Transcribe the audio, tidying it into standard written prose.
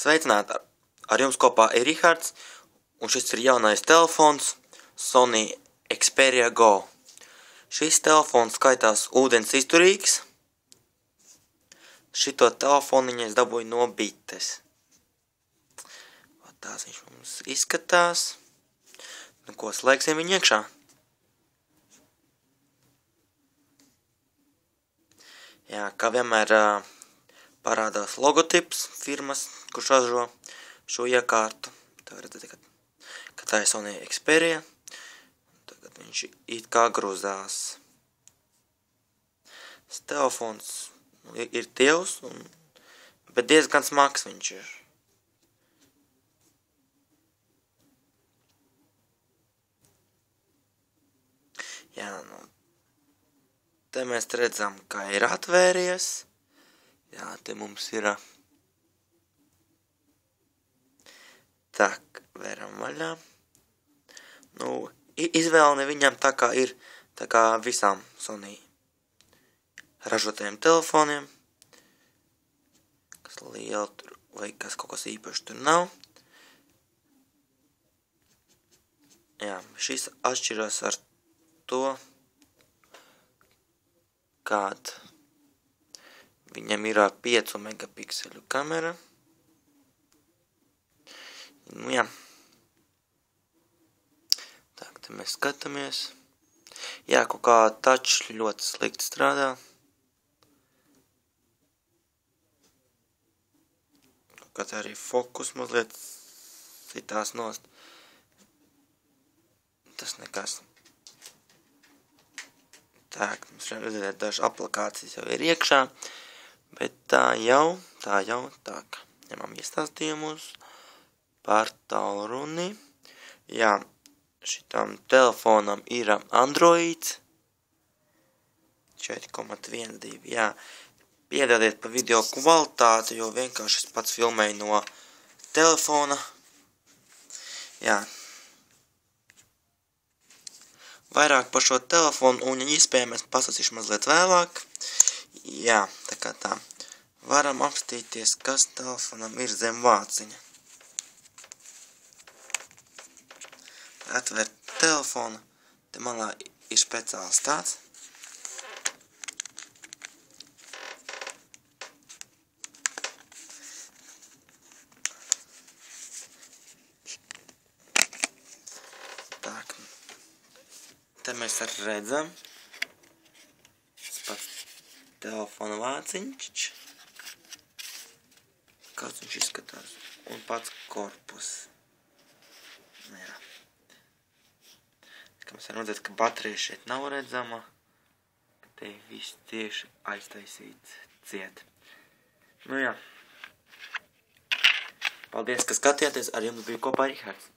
Sveicināti! Ar jums kopā ir Rihards, un šis ir jaunais telefons Sony Xperia Go. Šis telefons skaitās ūdens izturīgs. Šito telefoniņu es dabūju no bites. Tās viņš mums izskatās. Nu, ko slēgsim viņu iekšā? Jā, kā vienmēr parādās logotips firmas, kurš ražo šo iekārtu. Tā redzat, ka tā ir Sony Xperia. Tagad viņš it kā grūzās. Tas telefons ir tievs, bet diezgan smags viņš ir. Jā, nu, te mēs redzam, ka ir atvēries. Jā, te mums ir tak, veram vaļā. Nu, izvēle viņam tā kā ir, tā kā visām Sony ražotajiem telefoniem. Kas liela tur, vai kas kaut kas īpaši tur nav. Jā, šis atšķirās ar to, kād viņam ir 5 megapikseļu kamera. Nu jā. Tā, te mēs skatāmies. Jā, kaut kā touch ļoti slikti strādā. Kaut kā arī fokus mazliet sitās nost. Tas nekas. Tā, mums redzēt, dažas aplikācijas jau ir iekšā, bet tā jau, tā kā ņemam iestāstījumus par tālruni. Jā, šitam telefonam ir Androids 4,12, jā. Piedodiet par video kvalitāti, jo vienkārši es pats filmēju no telefona. Jā. Vairāk par šo telefonu un iespējams pasacīšu mazliet vēlāk. Jā, tā kā tā. Varam apstīties, kas telefonam ir zem vāciņa. Atvērt telefonu. Te malā ir speciāls tāds. Te mēs arī redzam pats telefona vāciņš, kāds viņš izskatās, un pats korpus. Jā. Kā mēs varam redzēt, ka baterija šeit nav redzama, ka te viss tieši aiztaisīts ciet. Nu jā. Paldies, ka skatījāties, ar jums bija kopā Rihards.